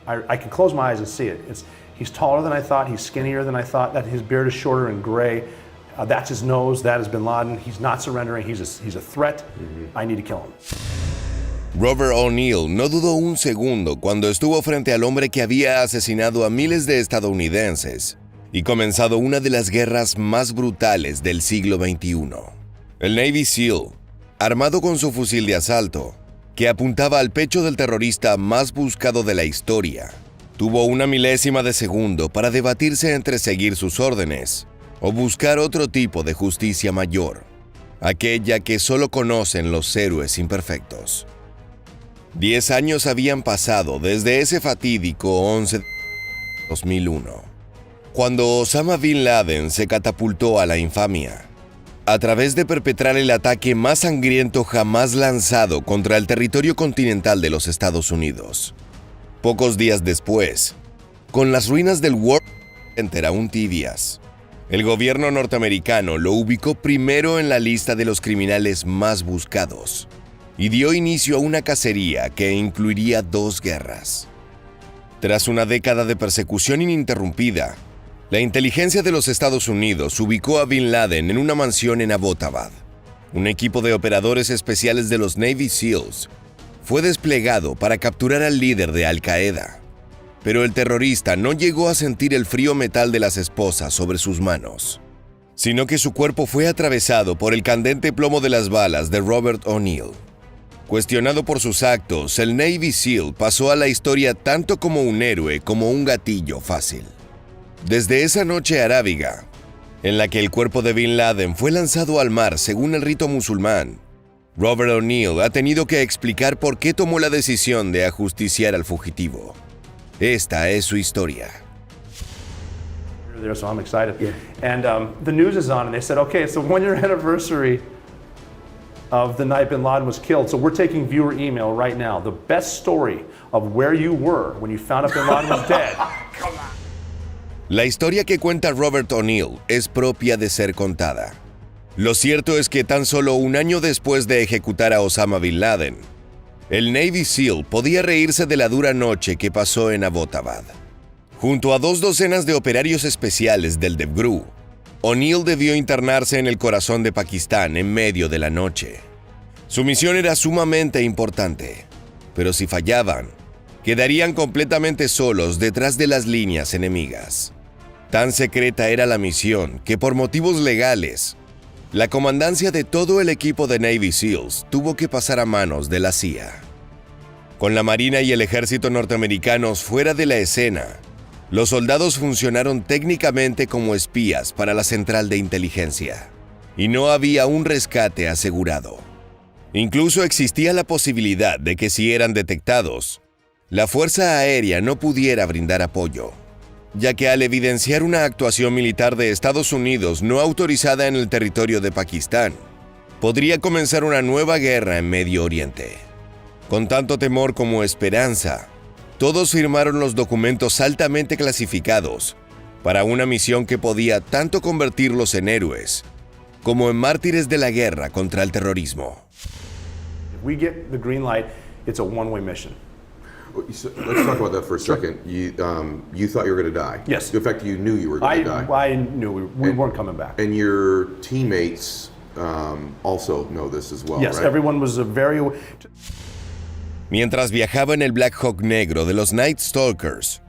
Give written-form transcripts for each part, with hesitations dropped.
I can close my eyes and see it. He's taller than I thought. He's skinnier than I thought. That his beard is shorter and gray. That's his nose. That is Bin Laden. He's not surrendering. He's a threat. I need to kill him. Robert O'Neill no dudó un segundo cuando estuvo frente al hombre que había asesinado a miles de estadounidenses y comenzado una de las guerras más brutales del siglo XXI. El Navy SEAL, armado con su fusil de asalto, que apuntaba al pecho del terrorista más buscado de la historia, tuvo una milésima de segundo para debatirse entre seguir sus órdenes o buscar otro tipo de justicia mayor, aquella que solo conocen los héroes imperfectos. 10 años habían pasado desde ese fatídico 11 de 2001, cuando Osama Bin Laden se catapultó a la infamia, a través de perpetrar el ataque más sangriento jamás lanzado contra el territorio continental de los Estados Unidos. Pocos días después, con las ruinas del World Trade Center aún tibias, el gobierno norteamericano lo ubicó primero en la lista de los criminales más buscados y dio inicio a una cacería que incluiría 2 guerras. Tras una década de persecución ininterrumpida, la inteligencia de los Estados Unidos ubicó a Bin Laden en una mansión en Abbottabad. Un equipo de operadores especiales de los Navy SEALs fue desplegado para capturar al líder de Al Qaeda, pero el terrorista no llegó a sentir el frío metal de las esposas sobre sus manos, sino que su cuerpo fue atravesado por el candente plomo de las balas de Robert O'Neill. Cuestionado por sus actos, el Navy SEAL pasó a la historia tanto como un héroe como un gatillo fácil. Desde esa noche arábiga, en la que el cuerpo de Bin Laden fue lanzado al mar según el rito musulmán, Robert O'Neill ha tenido que explicar por qué tomó la decisión de ajusticiar al fugitivo. Esta es su historia. So I'm excited. Yeah. And the news is on, and they said, okay, it's the 1-year anniversary of the night Bin Laden was killed. So we're taking viewer email right now. The best story of where you were when you found out Bin Laden was dead. La historia que cuenta Robert O'Neill es propia de ser contada. Lo cierto es que tan solo un año después de ejecutar a Osama Bin Laden, el Navy SEAL podía reírse de la dura noche que pasó en Abbottabad. Junto a 2 docenas de operarios especiales del DEVGRU, O'Neill debió internarse en el corazón de Pakistán en medio de la noche. Su misión era sumamente importante, pero si fallaban, quedarían completamente solos detrás de las líneas enemigas. Tan secreta era la misión que por motivos legales, la comandancia de todo el equipo de Navy SEALs tuvo que pasar a manos de la CIA. Con la Marina y el Ejército norteamericanos fuera de la escena, los soldados funcionaron técnicamente como espías para la central de inteligencia, y no había un rescate asegurado. Incluso existía la posibilidad de que si eran detectados, la Fuerza Aérea no pudiera brindar apoyo, ya que al evidenciar una actuación militar de Estados Unidos no autorizada en el territorio de Pakistán, podría comenzar una nueva guerra en Medio Oriente. Con tanto temor como esperanza, todos firmaron los documentos altamente clasificados para una misión que podía tanto convertirlos en héroes como en mártires de la guerra contra el terrorismo. If we get the green light, it's a one-way mission. So let's talk about that for a second. You thought you were going to die. Yes. In fact, you knew you were going to die. I knew we weren't coming back. And your teammates also know this as well, yes, right? Everyone was very... Mientras viajaba en el Black Hawk negro de los Night Stalkers,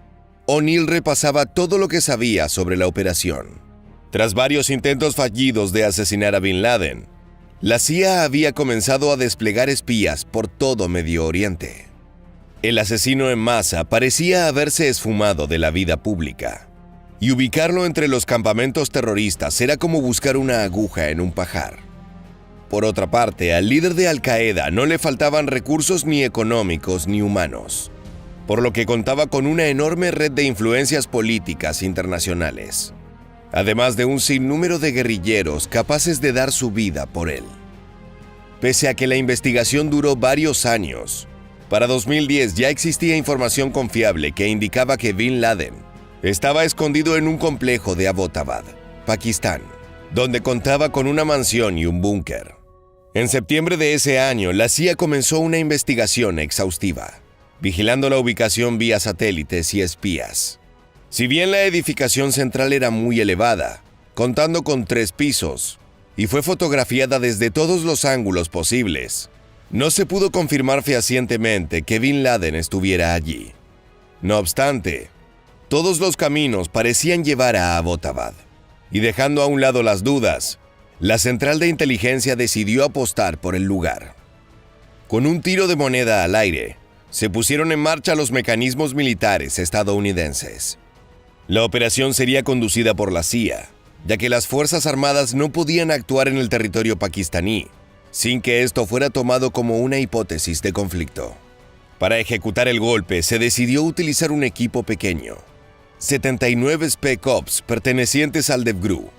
O'Neill repasaba todo lo que sabía sobre la operación. Tras varios intentos fallidos de asesinar a Bin Laden, la CIA había comenzado a desplegar espías por todo Medio Oriente. El asesino en masa parecía haberse esfumado de la vida pública, y ubicarlo entre los campamentos terroristas era como buscar una aguja en un pajar. Por otra parte, al líder de Al Qaeda no le faltaban recursos ni económicos ni humanos, por lo que contaba con una enorme red de influencias políticas internacionales, además de un sinnúmero de guerrilleros capaces de dar su vida por él. Pese a que la investigación duró varios años, para 2010 ya existía información confiable que indicaba que Bin Laden estaba escondido en un complejo de Abbottabad, Pakistán, donde contaba con una mansión y un búnker. En septiembre de ese año, la CIA comenzó una investigación exhaustiva. vigilando la ubicación vía satélites y espías. Si bien la edificación central era muy elevada, contando con 3 pisos, y fue fotografiada desde todos los ángulos posibles, no se pudo confirmar fehacientemente que Bin Laden estuviera allí. No obstante, todos los caminos parecían llevar a Abbottabad, y dejando a un lado las dudas, la central de inteligencia decidió apostar por el lugar. Con un tiro de moneda al aire, se pusieron en marcha los mecanismos militares estadounidenses. La operación sería conducida por la CIA, ya que las Fuerzas Armadas no podían actuar en el territorio pakistaní, sin que esto fuera tomado como una hipótesis de conflicto. Para ejecutar el golpe, se decidió utilizar un equipo pequeño, 79 Spec Ops pertenecientes al DevGru,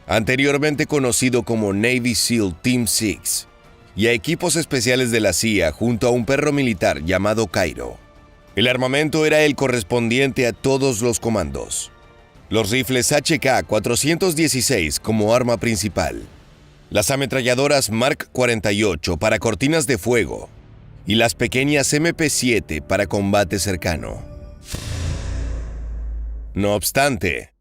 anteriormente conocido como Navy SEAL Team 6, y a equipos especiales de la CIA junto a un perro militar llamado Cairo. El armamento era el correspondiente a todos los comandos. Los rifles HK-416 como arma principal, las ametralladoras Mark 48 para cortinas de fuego y las pequeñas MP7 para combate cercano. No obstante,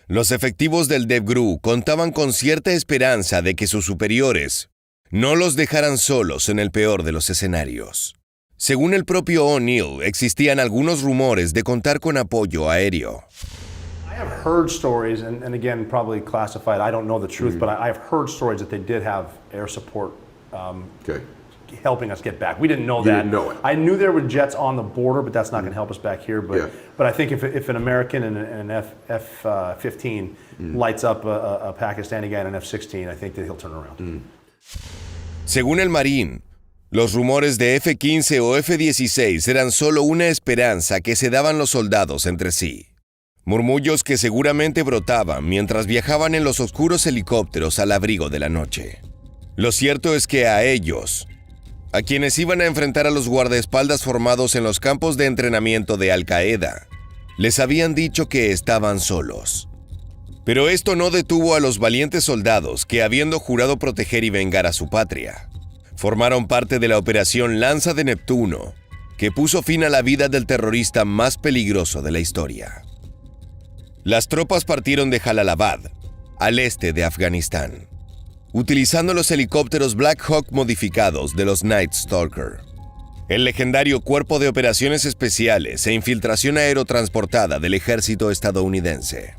los efectivos del DevGru contaban con cierta esperanza de que sus superiores no los dejaran solos en el peor de los escenarios. Según el propio O'Neill, existían algunos rumores de contar con apoyo aéreo. I have heard stories, and again, probably classified, I don't know the truth, but I have heard stories that they did have air support Okay. helping us get back. We didn't know You that. didn't know it. I knew there were jets on the border, but that's not going to help us back here. But Yeah. but I think if an American and an F-15 lights up a Pakistani guy and an F-16, I think that he'll turn around. Según el Marín, los rumores de F-15 o F-16 eran solo una esperanza que se daban los soldados entre sí. Murmullos que seguramente brotaban mientras viajaban en los oscuros helicópteros al abrigo de la noche. Lo cierto es que a ellos, a quienes iban a enfrentar a los guardaespaldas formados en los campos de entrenamiento de Al-Qaeda, les habían dicho que estaban solos. Pero esto no detuvo a los valientes soldados que, habiendo jurado proteger y vengar a su patria, formaron parte de la operación Lanza de Neptuno, que puso fin a la vida del terrorista más peligroso de la historia. Las tropas partieron de Jalalabad, al este de Afganistán, utilizando los helicópteros Black Hawk modificados de los Night Stalker, el legendario Cuerpo de Operaciones Especiales e Infiltración Aerotransportada del ejército estadounidense.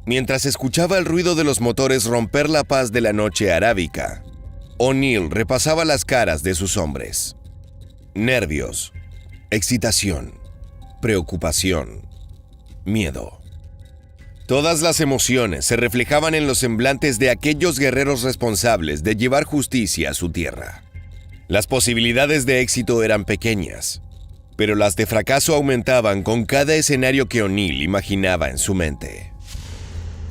Mientras escuchaba el ruido de los motores romper la paz de la noche arábica, O'Neill repasaba las caras de sus hombres. Nervios, excitación, preocupación, miedo. Todas las emociones se reflejaban en los semblantes de aquellos guerreros responsables de llevar justicia a su tierra. Las posibilidades de éxito eran pequeñas, pero las de fracaso aumentaban con cada escenario que O'Neill imaginaba en su mente.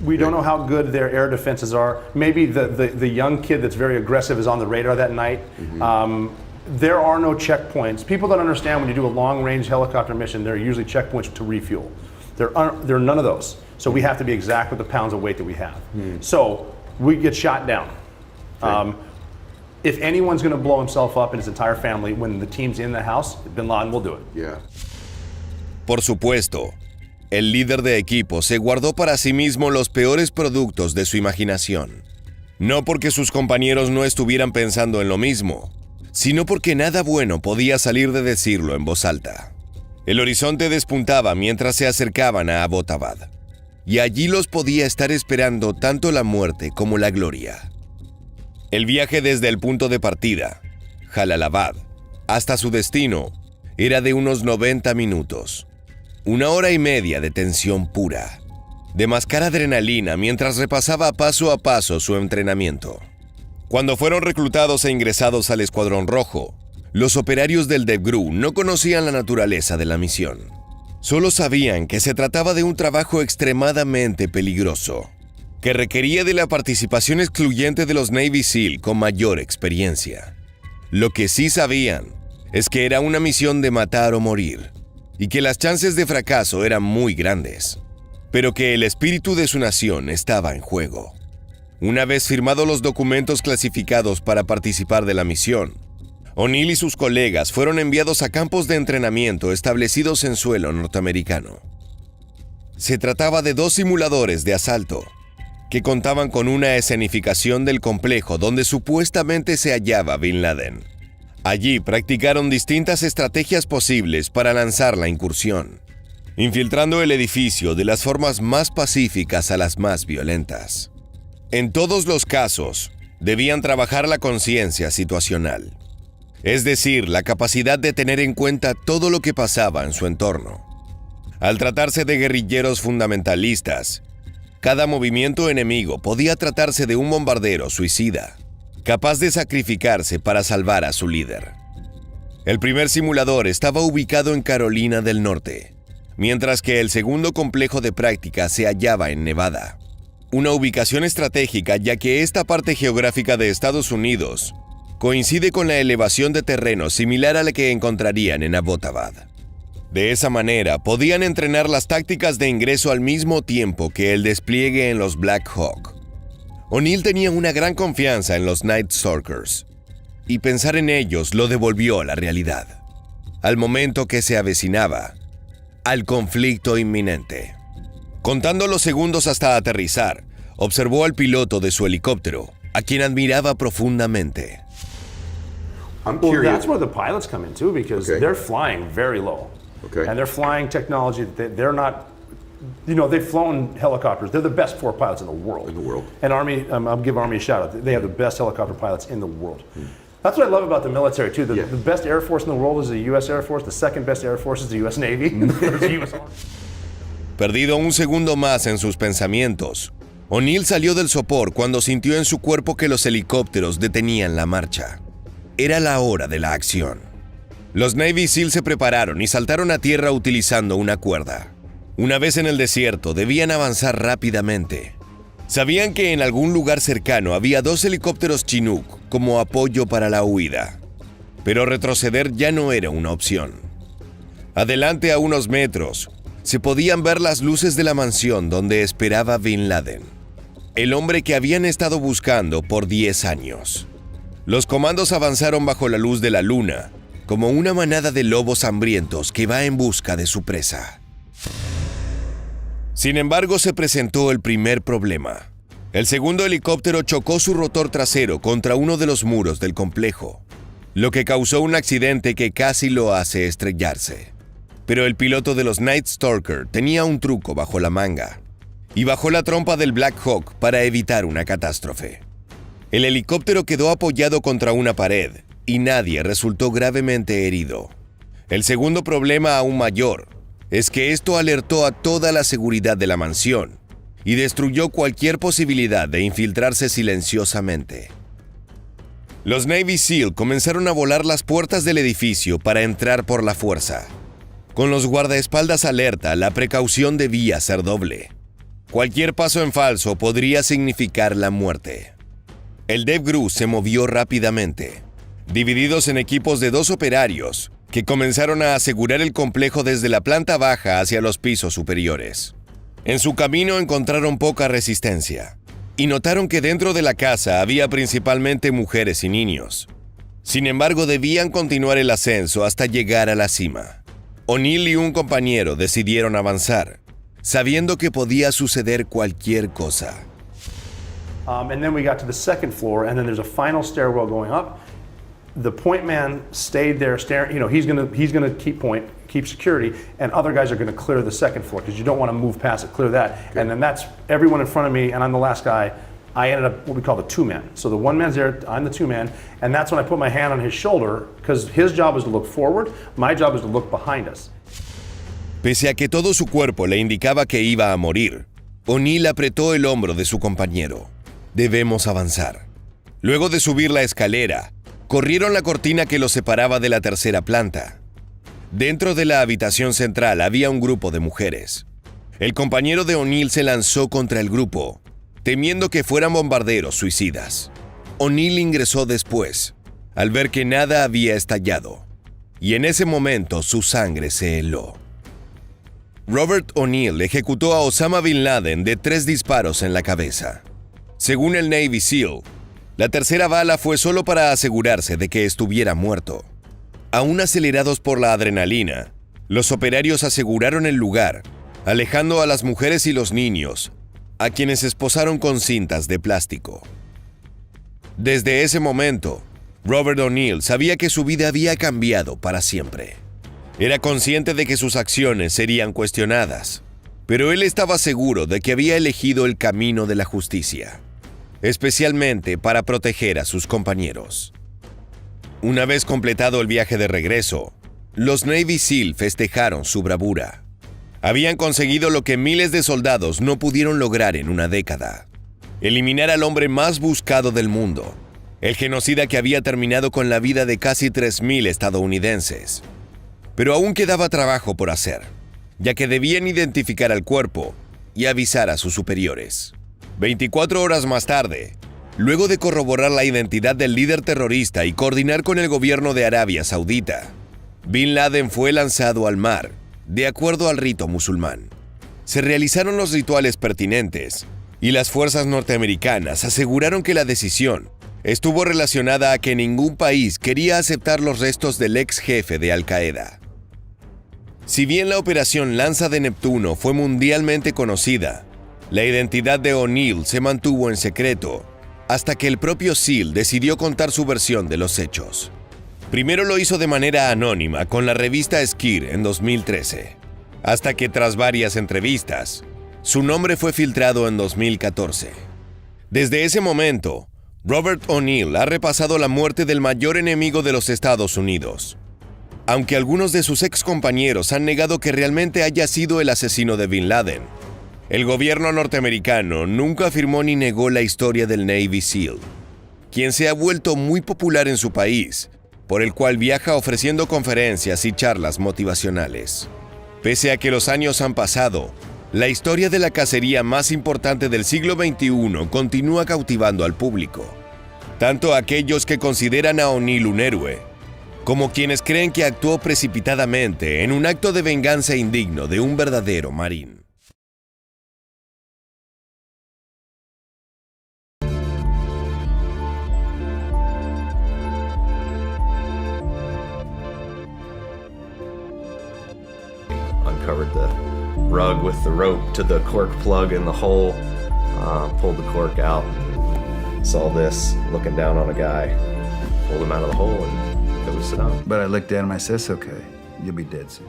We don't know how good their air defenses are. Maybe the young kid that's very aggressive is on the radar that night. There are no checkpoints. People don't understand when you do a long-range helicopter mission, there are usually checkpoints to refuel. There are none of those. So we have to be exact with the pounds of weight that we have. So we get shot down. If anyone's going to blow himself up and his entire family, when the team's in the house, Bin Laden will do it. Yeah. Por supuesto, el líder de equipo se guardó para sí mismo los peores productos de su imaginación. No porque sus compañeros no estuvieran pensando en lo mismo, sino porque nada bueno podía salir de decirlo en voz alta. El horizonte despuntaba mientras se acercaban a Abbottabad, y allí los podía estar esperando tanto la muerte como la gloria. El viaje desde el punto de partida, Jalalabad, hasta su destino, era de unos 90 minutos. 1 hora y media de tensión pura, de mascar adrenalina mientras repasaba paso a paso su entrenamiento. Cuando fueron reclutados e ingresados al Escuadrón Rojo, los operarios del DevGru no conocían la naturaleza de la misión. Solo sabían que se trataba de un trabajo extremadamente peligroso, que requería de la participación excluyente de los Navy SEAL con mayor experiencia. Lo que sí sabían es que era una misión de matar o morir, y que las chances de fracaso eran muy grandes, pero que el espíritu de su nación estaba en juego. Una vez firmados los documentos clasificados para participar de la misión, O'Neill y sus colegas fueron enviados a campos de entrenamiento establecidos en suelo norteamericano. Se trataba de 2 simuladores de asalto, que contaban con una escenificación del complejo donde supuestamente se hallaba Bin Laden. Allí practicaron distintas estrategias posibles para lanzar la incursión, infiltrando el edificio de las formas más pacíficas a las más violentas. En todos los casos, debían trabajar la conciencia situacional, es decir, la capacidad de tener en cuenta todo lo que pasaba en su entorno. Al tratarse de guerrilleros fundamentalistas, cada movimiento enemigo podía tratarse de un bombardero suicida, capaz de sacrificarse para salvar a su líder. El primer simulador estaba ubicado en Carolina del Norte, mientras que el segundo complejo de práctica se hallaba en Nevada. Una ubicación estratégica, ya que esta parte geográfica de Estados Unidos coincide con la elevación de terreno similar a la que encontrarían en Abbottabad. De esa manera, podían entrenar las tácticas de ingreso al mismo tiempo que el despliegue en los Black Hawk. O'Neill tenía una gran confianza en los Night Stalkers, y pensar en ellos lo devolvió a la realidad, al momento que se avecinaba al conflicto inminente. Contando los segundos hasta aterrizar, observó al piloto de su helicóptero, a quien admiraba profundamente. I'm Well, curious. that's where the pilots come in too, because Okay. they're flying very low. Okay. And they're flying technology that they're not, they've flown helicopters. They're the best 4 pilots in the world. In the world. And Army, I'll give Army a shout out. They have the best helicopter pilots in the world. That's what I love about the military too. Yeah. The best Air Force in the world is the U.S. Air Force. The second best Air Force is the U.S. Navy. There's the US Army. Perdido un segundo más en sus pensamientos, O'Neill salió del sopor cuando sintió en su cuerpo que los helicópteros detenían la marcha. Era la hora de la acción. Los Navy SEAL se prepararon y saltaron a tierra utilizando una cuerda. Una vez en el desierto, debían avanzar rápidamente. Sabían que en algún lugar cercano había 2 helicópteros Chinook como apoyo para la huida, pero retroceder ya no era una opción. Adelante a unos metros, se podían ver las luces de la mansión donde esperaba Bin Laden, el hombre que habían estado buscando por 10 años. Los comandos avanzaron bajo la luz de la luna, como una manada de lobos hambrientos que va en busca de su presa. Sin embargo, se presentó el primer problema. El segundo helicóptero chocó su rotor trasero contra uno de los muros del complejo, lo que causó un accidente que casi lo hace estrellarse. Pero el piloto de los Night Stalker tenía un truco bajo la manga y bajó la trompa del Black Hawk para evitar una catástrofe. El helicóptero quedó apoyado contra una pared y nadie resultó gravemente herido. El segundo problema, aún mayor, es que esto alertó a toda la seguridad de la mansión y destruyó cualquier posibilidad de infiltrarse silenciosamente. Los Navy SEAL comenzaron a volar las puertas del edificio para entrar por la fuerza. Con los guardaespaldas alerta, la precaución debía ser doble. Cualquier paso en falso podría significar la muerte. El DevGru se movió rápidamente, divididos en equipos de 2 operarios, que comenzaron a asegurar el complejo desde la planta baja hacia los pisos superiores. En su camino encontraron poca resistencia, y notaron que dentro de la casa había principalmente mujeres y niños. Sin embargo, debían continuar el ascenso hasta llegar a la cima. O'Neill y un compañero decidieron avanzar, sabiendo que podía suceder cualquier cosa. And then we got to the second floor, and then there's a final stairwell going up. The point man stayed there staring. He's gonna keep security, and other guys are gonna clear the second floor because you don't want to move past it, clear that. Okay. And then that's everyone in front of me, and I'm the last guy. I ended up what we call the 2-man. So the 1 man's there, I'm the 2-man, and that's when I put my hand on his shoulder because his job is to look forward, my job is to look behind us. Pese a que todo su cuerpo le indicaba que iba a morir, O'Neill apretó el hombro de su compañero. Debemos avanzar. Luego de subir la escalera, corrieron la cortina que los separaba de la tercera planta. Dentro de la habitación central había un grupo de mujeres. El compañero de O'Neill se lanzó contra el grupo, temiendo que fueran bombarderos suicidas. O'Neill ingresó después, al ver que nada había estallado, y en ese momento su sangre se heló. Robert O'Neill ejecutó a Osama Bin Laden de 3 disparos en la cabeza. Según el Navy SEAL, La tercera bala fue solo para asegurarse de que estuviera muerto. Aún acelerados por la adrenalina, los operarios aseguraron el lugar, alejando a las mujeres y los niños, a quienes esposaron con cintas de plástico. Desde ese momento, Robert O'Neill sabía que su vida había cambiado para siempre. Era consciente de que sus acciones serían cuestionadas, pero él estaba seguro de que había elegido el camino de la justicia, especialmente para proteger a sus compañeros. Una vez completado el viaje de regreso, los Navy SEAL festejaron su bravura. Habían conseguido lo que miles de soldados no pudieron lograr en una década: eliminar al hombre más buscado del mundo, el genocida que había terminado con la vida de casi 3,000 estadounidenses. Pero aún quedaba trabajo por hacer, ya que debían identificar al cuerpo y avisar a sus superiores. 24 horas más tarde, luego de corroborar la identidad del líder terrorista y coordinar con el gobierno de Arabia Saudita, Bin Laden fue lanzado al mar, de acuerdo al rito musulmán. Se realizaron los rituales pertinentes y las fuerzas norteamericanas aseguraron que la decisión estuvo relacionada a que ningún país quería aceptar los restos del ex jefe de Al-Qaeda. Si bien la operación Lanza de Neptuno fue mundialmente conocida, la identidad de O'Neill se mantuvo en secreto hasta que el propio SEAL decidió contar su versión de los hechos. Primero lo hizo de manera anónima con la revista Esquire en 2013, hasta que tras varias entrevistas, su nombre fue filtrado en 2014. Desde ese momento, Robert O'Neill ha repasado la muerte del mayor enemigo de los Estados Unidos. Aunque algunos de sus ex compañeros han negado que realmente haya sido el asesino de Bin Laden, el gobierno norteamericano nunca afirmó ni negó la historia del Navy SEAL, quien se ha vuelto muy popular en su país, por el cual viaja ofreciendo conferencias y charlas motivacionales. Pese a que los años han pasado, la historia de la cacería más importante del siglo XXI continúa cautivando al público, tanto aquellos que consideran a O'Neill un héroe, como quienes creen que actuó precipitadamente en un acto de venganza indigno de un verdadero marín. Uncovered the rug with the rope to the cork plug in the hole, pulled the cork out, saw this looking down on a guy, pulled him out of the hole and goes it out. But I looked at him, I said, "It's okay, you'll be dead soon."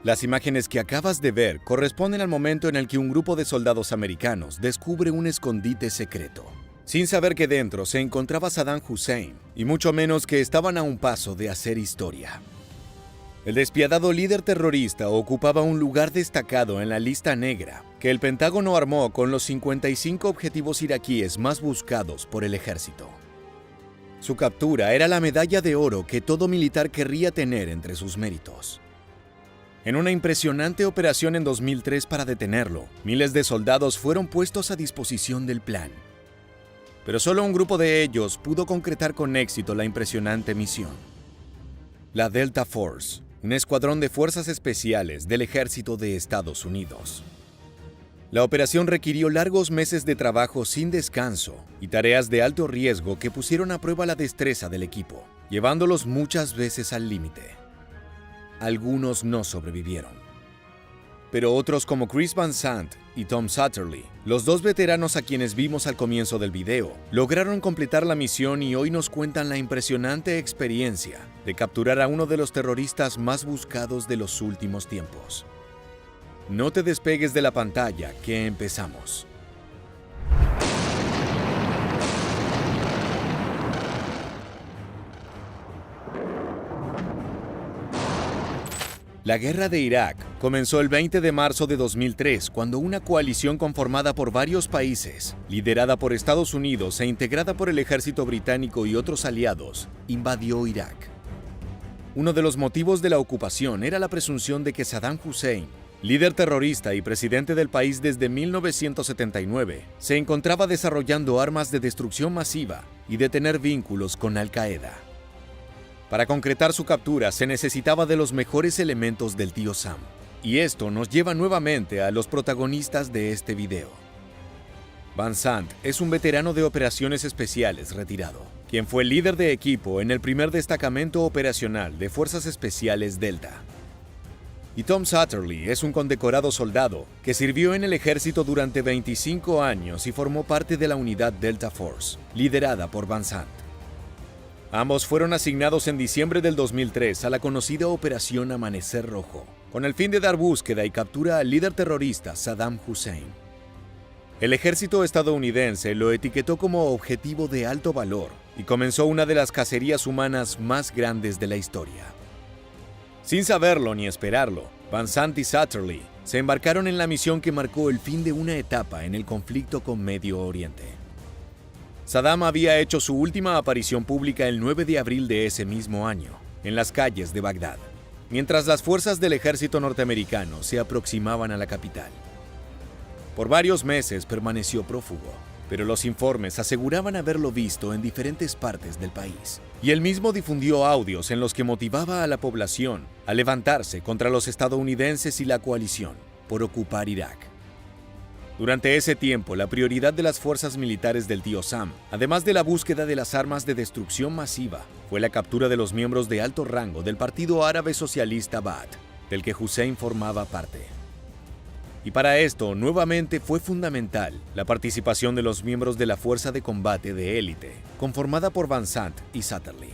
Las imágenes que acabas de ver corresponden al momento en el que un grupo de soldados americanos descubre un escondite secreto, sin saber que dentro se encontraba Saddam Hussein, y mucho menos que estaban a un paso de hacer historia. El despiadado líder terrorista ocupaba un lugar destacado en la lista negra que el Pentágono armó con los 55 objetivos iraquíes más buscados por el ejército. Su captura era la medalla de oro que todo militar querría tener entre sus méritos. En una impresionante operación en 2003 para detenerlo, miles de soldados fueron puestos a disposición del plan. Pero solo un grupo de ellos pudo concretar con éxito la impresionante misión. La Delta Force, un escuadrón de fuerzas especiales del ejército de Estados Unidos. La operación requirió largos meses de trabajo sin descanso y tareas de alto riesgo que pusieron a prueba la destreza del equipo, llevándolos muchas veces al límite. Algunos no sobrevivieron, pero otros como Chris Van Sant y Tom Satterley, los dos veteranos a quienes vimos al comienzo del video, lograron completar la misión y hoy nos cuentan la impresionante experiencia de capturar a uno de los terroristas más buscados de los últimos tiempos. No te despegues de la pantalla, que empezamos. La guerra de Irak comenzó el 20 de marzo de 2003, cuando una coalición conformada por varios países, liderada por Estados Unidos e integrada por el ejército británico y otros aliados, invadió Irak. Uno de los motivos de la ocupación era la presunción de que Saddam Hussein, líder terrorista y presidente del país desde 1979, se encontraba desarrollando armas de destrucción masiva y de tener vínculos con Al-Qaeda. Para concretar su captura se necesitaba de los mejores elementos del tío Sam. Y esto nos lleva nuevamente a los protagonistas de este video. Van Sant es un veterano de operaciones especiales retirado, quien fue líder de equipo en el primer destacamento operacional de Fuerzas Especiales Delta. Y Tom Satterley es un condecorado soldado que sirvió en el ejército durante 25 años y formó parte de la unidad Delta Force, liderada por Van Sant. Ambos fueron asignados en diciembre del 2003 a la conocida Operación Amanecer Rojo, con el fin de dar búsqueda y captura al líder terrorista Saddam Hussein. El ejército estadounidense lo etiquetó como objetivo de alto valor y comenzó una de las cacerías humanas más grandes de la historia. Sin saberlo ni esperarlo, Van Sant y Satterley se embarcaron en la misión que marcó el fin de una etapa en el conflicto con Medio Oriente. Saddam había hecho su última aparición pública el 9 de abril de ese mismo año, en las calles de Bagdad, mientras las fuerzas del ejército norteamericano se aproximaban a la capital. Por varios meses permaneció prófugo, pero los informes aseguraban haberlo visto en diferentes partes del país, y él mismo difundió audios en los que motivaba a la población a levantarse contra los estadounidenses y la coalición por ocupar Irak. Durante ese tiempo, la prioridad de las fuerzas militares del tío Sam, además de la búsqueda de las armas de destrucción masiva, fue la captura de los miembros de alto rango del Partido Árabe Socialista Ba'ath, del que Hussein formaba parte. Y para esto, nuevamente fue fundamental la participación de los miembros de la Fuerza de Combate de Élite, conformada por Van Sant y Satterley.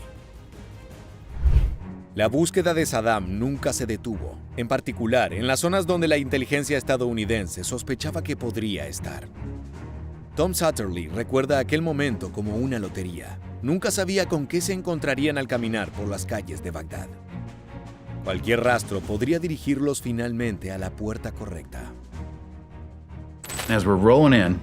La búsqueda de Saddam nunca se detuvo, en particular en las zonas donde la inteligencia estadounidense sospechaba que podría estar. Tom Satterley recuerda aquel momento como una lotería. Nunca sabía con qué se encontrarían al caminar por las calles de Bagdad. Cualquier rastro podría dirigirlos finalmente a la puerta correcta. As we're rolling in,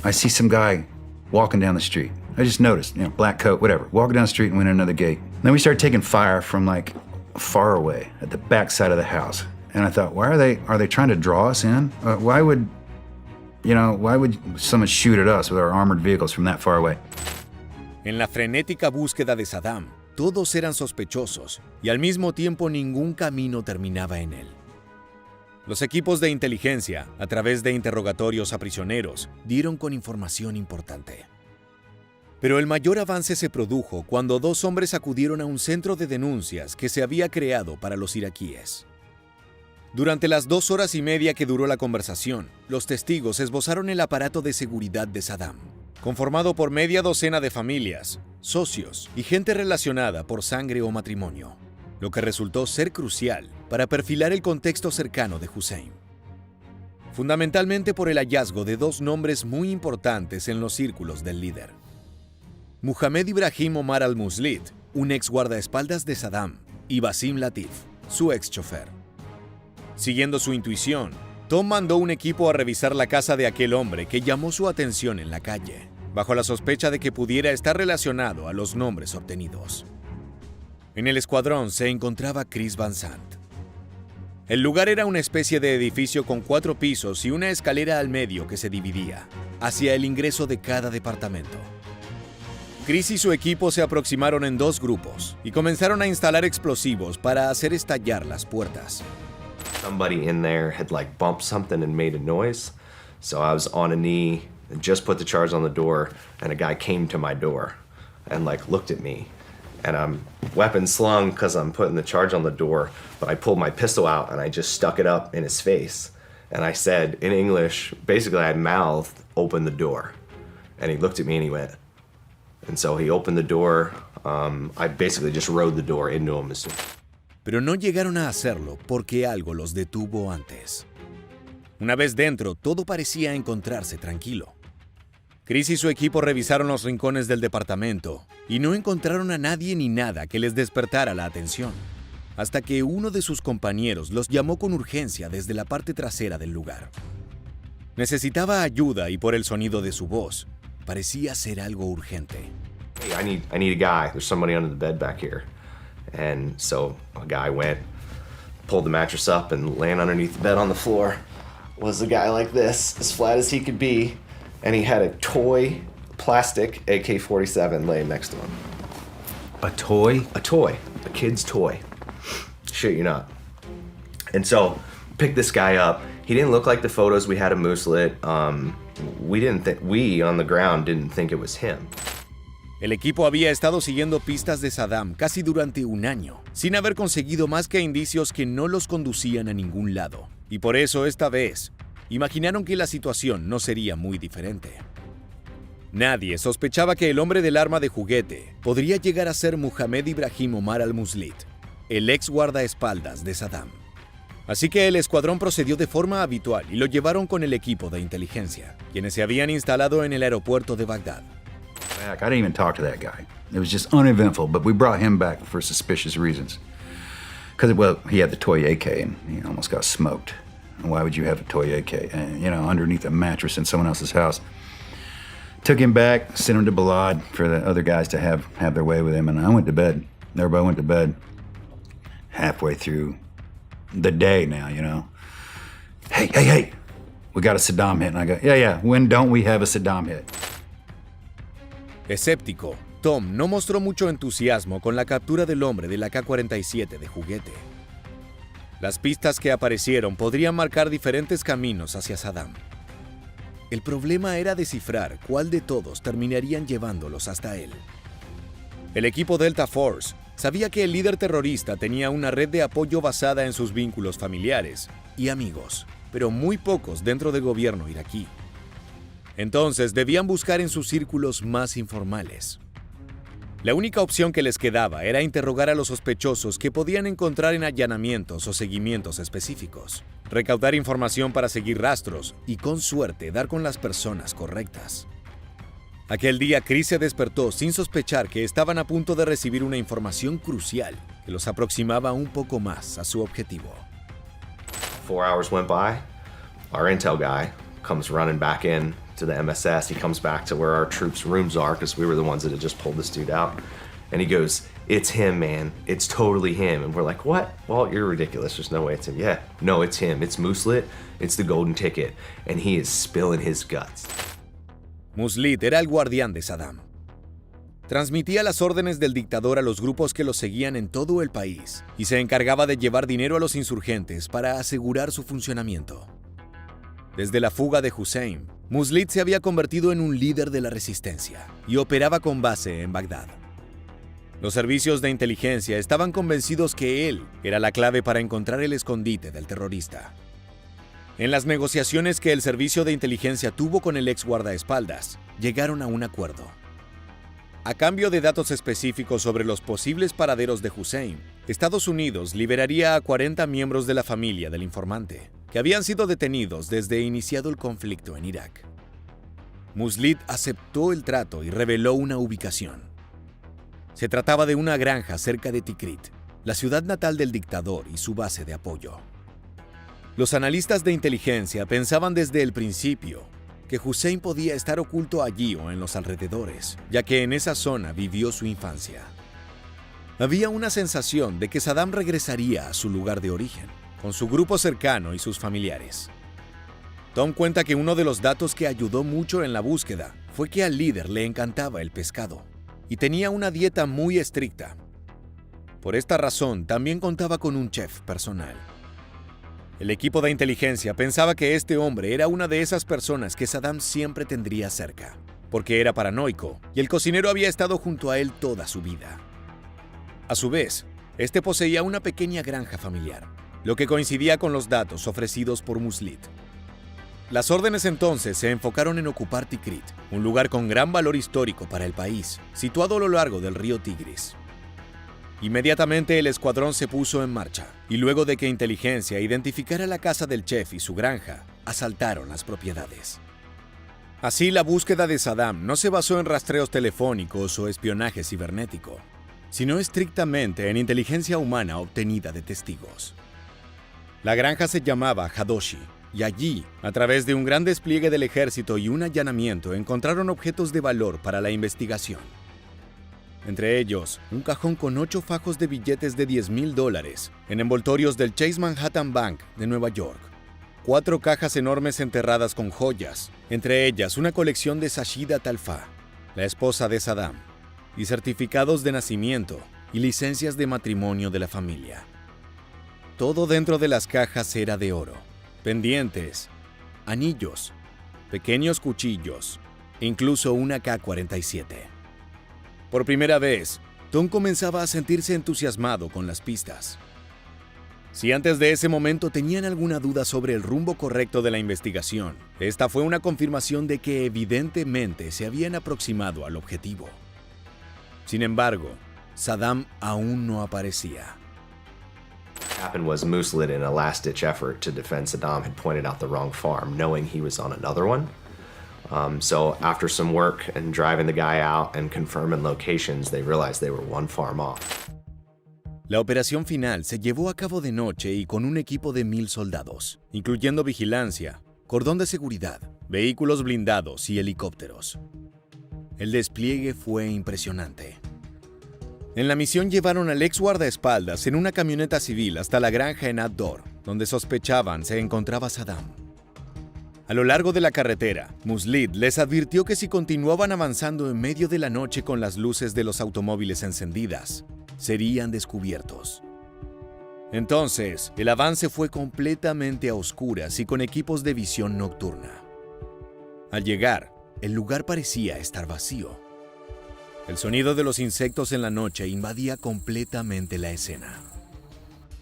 I see some guy walking down the street. I just noticed, black coat, whatever, walking down the street and went in another gate. Then we started taking fire from like far away at the back side of the house. And I thought, are they trying to draw us in? Why would someone shoot at us with our armored vehicles from that far away? En la frenética búsqueda de Saddam, todos eran sospechosos y al mismo tiempo ningún camino terminaba en él. Los equipos de inteligencia, a través de interrogatorios a prisioneros, dieron con información importante. Pero el mayor avance se produjo cuando dos hombres acudieron a un centro de denuncias que se había creado para los iraquíes. Durante las 2 horas y media que duró la conversación, los testigos esbozaron el aparato de seguridad de Saddam, conformado por media docena de familias, socios y gente relacionada por sangre o matrimonio, lo que resultó ser crucial para perfilar el contexto cercano de Hussein. Fundamentalmente por el hallazgo de 2 nombres muy importantes en los círculos del líder. Muhammad Ibrahim Omar al-Muslit, un ex guardaespaldas de Saddam, y Basim Latif, su ex chofer. Siguiendo su intuición, Tom mandó un equipo a revisar la casa de aquel hombre que llamó su atención en la calle, bajo la sospecha de que pudiera estar relacionado a los nombres obtenidos. En el escuadrón se encontraba Chris Van Sant. El lugar era una especie de edificio con 4 pisos y una escalera al medio que se dividía hacia el ingreso de cada departamento. Chris y su equipo se aproximaron en 2 grupos y comenzaron a instalar explosivos para hacer estallar las puertas. Somebody in there had like bumped something and made a noise. So I was on a knee and just put the charge on the door, and a guy came to my door and like looked at me. And I'm weapon slung because I'm putting the charge on the door, but I pulled my pistol out and I just stuck it up in his face. And I said in English, basically I mouthed, "Open the door." And he looked at me and he went. And so he opened the door. I basically just rode the door into him. Pero no llegaron a hacerlo porque algo los detuvo antes. Una vez dentro, todo parecía encontrarse tranquilo. Chris y su equipo revisaron los rincones del departamento y no encontraron a nadie ni nada que les despertara la atención, hasta que uno de sus compañeros los llamó con urgencia desde la parte trasera del lugar. Necesitaba ayuda y por el sonido de su voz, parecía ser algo urgente. Hey, I need a guy. There's somebody under the bed back here. And so a guy went, pulled the mattress up, and laying underneath the bed on the floor was a guy like this, as flat as he could be, and he had a toy plastic AK-47 laying next to him. A toy? A toy, a kid's toy. Shit you not. And so picked this guy up. He didn't look like the photos we had of Moose Lit. We on the ground didn't think it was him. El equipo había estado siguiendo pistas de Saddam casi durante un año, sin haber conseguido más que indicios que no los conducían a ningún lado. Y por eso esta vez, imaginaron que la situación no sería muy diferente. Nadie sospechaba que el hombre del arma de juguete podría llegar a ser Mohamed Ibrahim Omar al-Muslit, el ex guardaespaldas de Saddam. Así que el escuadrón procedió de forma habitual y lo llevaron con el equipo de inteligencia, quienes se habían instalado en el aeropuerto de Bagdad. I didn't even talk to that guy. It was just uneventful, but we brought him back for suspicious reasons. Because, well, he had the toy AK and he almost got smoked. And why would you have a toy AK, underneath a mattress in someone else's house? Took him back, sent him to Balad for the other guys to have their way with him, and I went to bed. Everybody went to bed. Halfway through the day now, Hey, we got a Saddam hit. And I go, yeah, when don't we have a Saddam hit? Escéptico, Tom no mostró mucho entusiasmo con la captura del hombre de la K-47 de juguete. Las pistas que aparecieron podrían marcar diferentes caminos hacia Saddam. El problema era descifrar cuál de todos terminarían llevándolos hasta él. El equipo Delta Force sabía que el líder terrorista tenía una red de apoyo basada en sus vínculos familiares y amigos, pero muy pocos dentro del gobierno iraquí. Entonces debían buscar en sus círculos más informales. La única opción que les quedaba era interrogar a los sospechosos que podían encontrar en allanamientos o seguimientos específicos, recaudar información para seguir rastros y, con suerte, dar con las personas correctas. Aquel día Chris se despertó sin sospechar que estaban a punto de recibir una información crucial que los aproximaba un poco más a su objetivo. 4 hours went by. Our intel guy comes running back in to the MSS. He comes back to where our troops' rooms are because we were the ones that had just pulled this dude out. And he goes, "It's him, man. It's totally him." And we're like, "What? Well, you're ridiculous. There's no way it's him." "Yeah, no, it's him. It's Muslit. It's the golden ticket. And he is spilling his guts." Muslit era el guardián de Saddam. Transmitía las órdenes del dictador a los grupos que lo seguían en todo el país y se encargaba de llevar dinero a los insurgentes para asegurar su funcionamiento. Desde la fuga de Hussein, Muslit se había convertido en un líder de la resistencia y operaba con base en Bagdad. Los servicios de inteligencia estaban convencidos que él era la clave para encontrar el escondite del terrorista. En las negociaciones que el servicio de inteligencia tuvo con el ex guardaespaldas, llegaron a un acuerdo. A cambio de datos específicos sobre los posibles paraderos de Hussein, Estados Unidos liberaría a 40 miembros de la familia del informante, que habían sido detenidos desde iniciado el conflicto en Irak. Muslit aceptó el trato y reveló una ubicación. Se trataba de una granja cerca de Tikrit, la ciudad natal del dictador y su base de apoyo. Los analistas de inteligencia pensaban desde el principio que Hussein podía estar oculto allí o en los alrededores, ya que en esa zona vivió su infancia. Había una sensación de que Saddam regresaría a su lugar de origen, con su grupo cercano y sus familiares. Tom cuenta que uno de los datos que ayudó mucho en la búsqueda fue que al líder le encantaba el pescado y tenía una dieta muy estricta. Por esta razón, también contaba con un chef personal. El equipo de inteligencia pensaba que este hombre era una de esas personas que Saddam siempre tendría cerca, porque era paranoico y el cocinero había estado junto a él toda su vida. A su vez, este poseía una pequeña granja familiar, lo que coincidía con los datos ofrecidos por Muslit. Las órdenes entonces se enfocaron en ocupar Tikrit, un lugar con gran valor histórico para el país, situado a lo largo del río Tigris. Inmediatamente el escuadrón se puso en marcha, y luego de que inteligencia identificara la casa del chef y su granja, asaltaron las propiedades. Así, la búsqueda de Saddam no se basó en rastreos telefónicos o espionaje cibernético, sino estrictamente en inteligencia humana obtenida de testigos. La granja se llamaba Hadoshi, y allí, a través de un gran despliegue del ejército y un allanamiento, encontraron objetos de valor para la investigación. Entre ellos, un cajón con 8 fajos de billetes de $10,000 en envoltorios del Chase Manhattan Bank de Nueva York, 4 cajas enormes enterradas con joyas, entre ellas una colección de Sashida Talfa, la esposa de Saddam, y certificados de nacimiento y licencias de matrimonio de la familia. Todo dentro de las cajas era de oro, pendientes, anillos, pequeños cuchillos e incluso una K-47. Por primera vez, Tom comenzaba a sentirse entusiasmado con las pistas. Si antes de ese momento tenían alguna duda sobre el rumbo correcto de la investigación, esta fue una confirmación de que evidentemente se habían aproximado al objetivo. Sin embargo, Saddam aún no aparecía. What happened was Moose Lit, in a last-ditch effort to defend Saddam, had pointed out the wrong farm, knowing he was on another one. So after some work and driving the guy out and confirming locations, they realized they were one farm off. La operación final se llevó a cabo de noche y con un equipo de 1000 soldados, incluyendo vigilancia, cordón de seguridad, vehículos blindados y helicópteros. El despliegue fue impresionante. En la misión llevaron al ex guardaespaldas en una camioneta civil hasta la granja en Ad-Dor, donde sospechaban se encontraba Saddam. A lo largo de la carretera, Muslid les advirtió que si continuaban avanzando en medio de la noche con las luces de los automóviles encendidas, serían descubiertos. Entonces, el avance fue completamente a oscuras y con equipos de visión nocturna. Al llegar, el lugar parecía estar vacío. El sonido de los insectos en la noche invadía completamente la escena.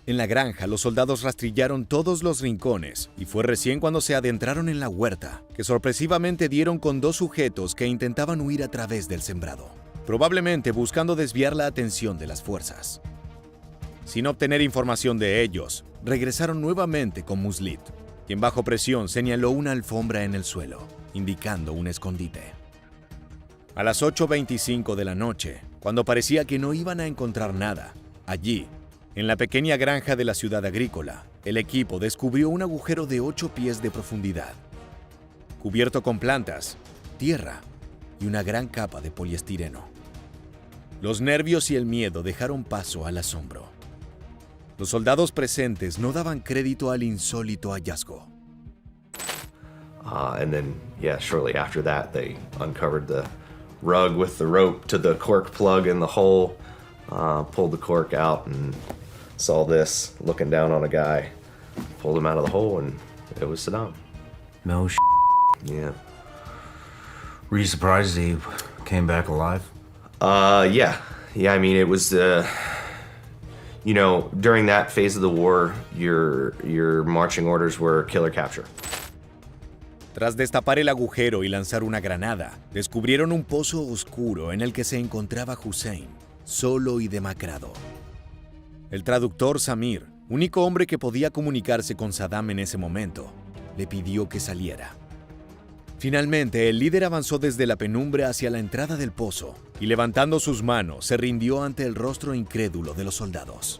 En la granja, los soldados rastrillaron todos los rincones y fue recién cuando se adentraron en la huerta que sorpresivamente dieron con 2 sujetos que intentaban huir a través del sembrado, probablemente buscando desviar la atención de las fuerzas. Sin obtener información de ellos, regresaron nuevamente con Muslit, quien bajo presión señaló una alfombra en el suelo, indicando un escondite. A las 8:25 de la noche, cuando parecía que no iban a encontrar nada, allí, en la pequeña granja de la ciudad agrícola, el equipo descubrió un agujero de 8 pies de profundidad, cubierto con plantas, tierra y una gran capa de poliestireno. Los nervios y el miedo dejaron paso al asombro. Los soldados presentes no daban crédito al insólito hallazgo. And then, shortly after that, they uncovered the rug with the rope to the cork plug in the hole, pulled the cork out and saw this looking down on a guy, pulled him out of the hole, and it was Saddam. No Yeah. Were you surprised he came back alive? Yeah. I mean, it was, during that phase of the war, your marching orders were kill or capture. Tras destapar el agujero y lanzar una granada, descubrieron un pozo oscuro en el que se encontraba Hussein, solo y demacrado. El traductor Samir, único hombre que podía comunicarse con Saddam en ese momento, le pidió que saliera. Finalmente, el líder avanzó desde la penumbra hacia la entrada del pozo y levantando sus manos se rindió ante el rostro incrédulo de los soldados.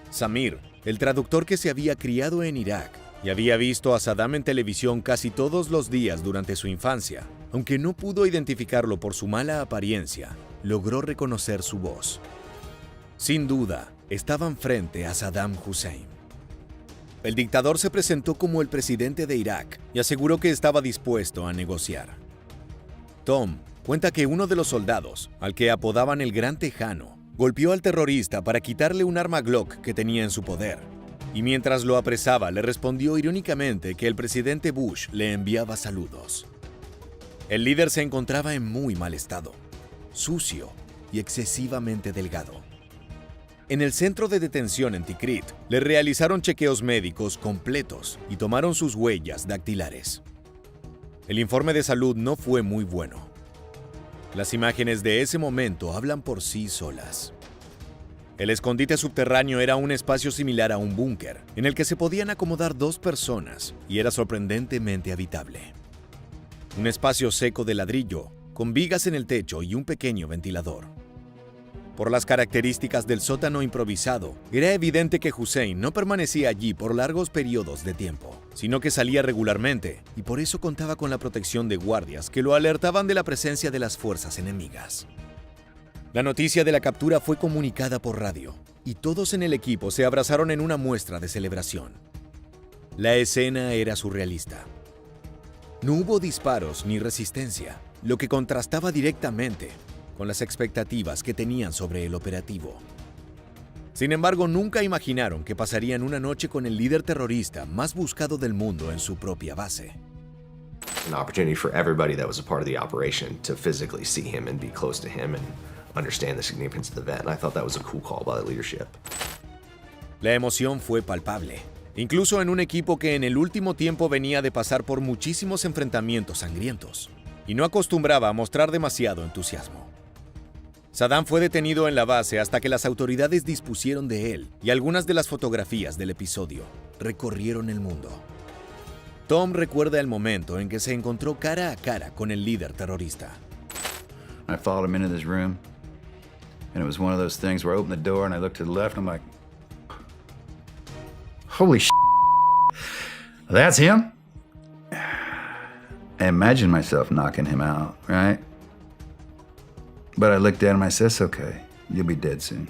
Samir, el traductor que se había criado en Irak y había visto a Saddam en televisión casi todos los días durante su infancia, aunque no pudo identificarlo por su mala apariencia, logró reconocer su voz. Sin duda, estaban frente a Saddam Hussein. El dictador se presentó como el presidente de Irak y aseguró que estaba dispuesto a negociar. Tom cuenta que uno de los soldados, al que apodaban el Gran Tejano, golpeó al terrorista para quitarle un arma Glock que tenía en su poder, y mientras lo apresaba le respondió irónicamente que el presidente Bush le enviaba saludos. El líder se encontraba en muy mal estado, sucio y excesivamente delgado. En el centro de detención en Tikrit, le realizaron chequeos médicos completos y tomaron sus huellas dactilares. El informe de salud no fue muy bueno. Las imágenes de ese momento hablan por sí solas. El escondite subterráneo era un espacio similar a un búnker, en el que se podían acomodar 2 personas y era sorprendentemente habitable. Un espacio seco de ladrillo, con vigas en el techo y un pequeño ventilador. Por las características del sótano improvisado, era evidente que Hussein no permanecía allí por largos periodos de tiempo, sino que salía regularmente, y por eso contaba con la protección de guardias que lo alertaban de la presencia de las fuerzas enemigas. La noticia de la captura fue comunicada por radio, y todos en el equipo se abrazaron en una muestra de celebración. La escena era surrealista. No hubo disparos ni resistencia, lo que contrastaba directamente con las expectativas que tenían sobre el operativo. Sin embargo, nunca imaginaron que pasarían una noche con el líder terrorista más buscado del mundo en su propia base. An opportunity for everybody that was a part of the operation to physically see him and be close to him and understand the significance of the event. And I thought that was a cool call by the leadership. La emoción fue palpable, incluso en un equipo que en el último tiempo venía de pasar por muchísimos enfrentamientos sangrientos y no acostumbraba a mostrar demasiado entusiasmo. Saddam fue detenido en la base hasta que las autoridades dispusieron de él y algunas de las fotografías del episodio recorrieron el mundo. Tom recuerda el momento en que se encontró cara a cara con el líder terrorista. I followed him into this room, and it was one of those things where I opened the door and I looked to the left and I'm like, holy shit, that's him? I imagined myself knocking him out, right? But I looked at him and I said, it's okay, you'll be dead soon.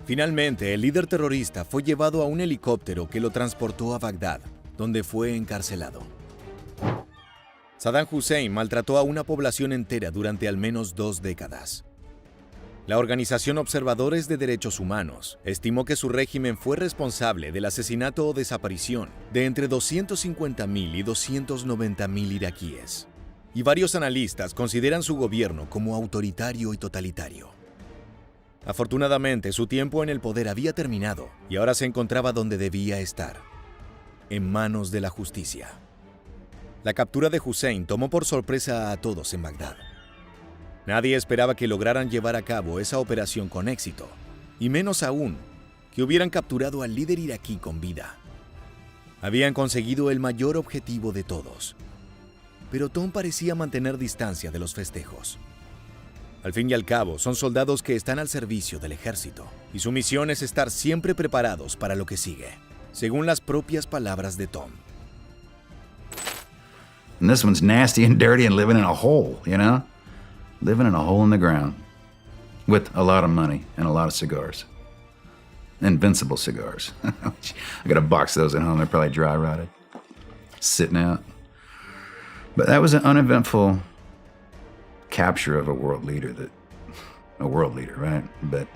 Finalmente, el líder terrorista fue llevado a un helicóptero que lo transportó a Bagdad, donde fue encarcelado. Saddam Hussein maltrató a una población entera durante al menos 2 décadas. La organización Observadores de Derechos Humanos estimó que su régimen fue responsable del asesinato o desaparición de entre 250.000 y 290.000 iraquíes. Y varios analistas consideran su gobierno como autoritario y totalitario. Afortunadamente, su tiempo en el poder había terminado y ahora se encontraba donde debía estar, en manos de la justicia. La captura de Hussein tomó por sorpresa a todos en Bagdad. Nadie esperaba que lograran llevar a cabo esa operación con éxito, y menos aún, que hubieran capturado al líder iraquí con vida. Habían conseguido el mayor objetivo de todos, pero Tom parecía mantener distancia de los festejos. Al fin y al cabo, son soldados que están al servicio del ejército, y su misión es estar siempre preparados para lo que sigue, según las propias palabras de Tom. And this one's nasty and dirty and living in a hole, you know? Living in a hole in the ground with a lot of money and a lot of cigars. Invincible cigars. I got a box of those at home. They're probably dry rotted, sitting out. But that was an uneventful capture of a world leader, right? But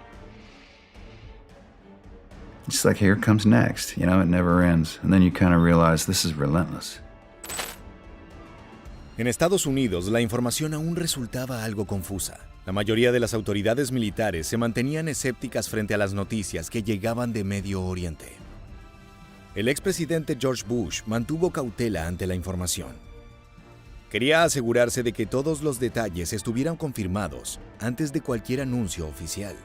it's like, here comes next, you know, it never ends. And then you kind of realize this is relentless. En Estados Unidos, la información aún resultaba algo confusa. La mayoría de las autoridades militares se mantenían escépticas frente a las noticias que llegaban de Medio Oriente. El expresidente George Bush mantuvo cautela ante la información. Quería asegurarse de que todos los detalles estuvieran confirmados antes de cualquier anuncio oficial.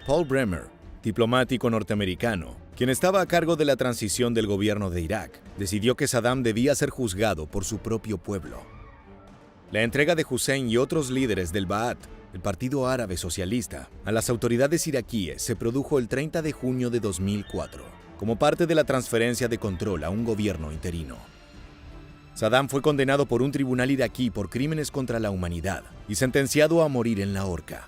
Paul Bremer, diplomático norteamericano, quien estaba a cargo de la transición del gobierno de Irak, decidió que Saddam debía ser juzgado por su propio pueblo. La entrega de Hussein y otros líderes del Ba'ath, el Partido Árabe Socialista, a las autoridades iraquíes se produjo el 30 de junio de 2004, como parte de la transferencia de control a un gobierno interino. Saddam fue condenado por un tribunal iraquí por crímenes contra la humanidad y sentenciado a morir en la horca.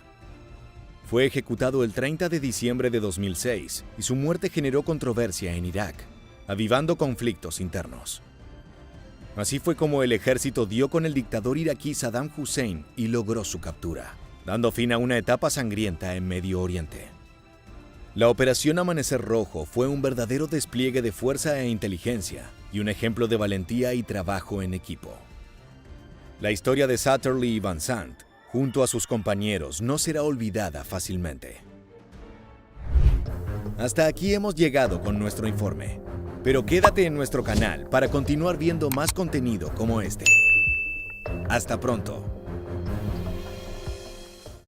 Fue ejecutado el 30 de diciembre de 2006 y su muerte generó controversia en Irak, avivando conflictos internos. Así fue como el ejército dio con el dictador iraquí Saddam Hussein y logró su captura, dando fin a una etapa sangrienta en Medio Oriente. La Operación Amanecer Rojo fue un verdadero despliegue de fuerza e inteligencia y un ejemplo de valentía y trabajo en equipo. La historia de Satterlee y Van Sant, junto a sus compañeros, no será olvidada fácilmente. Hasta aquí hemos llegado con nuestro informe, pero quédate en nuestro canal para continuar viendo más contenido como este. Hasta pronto.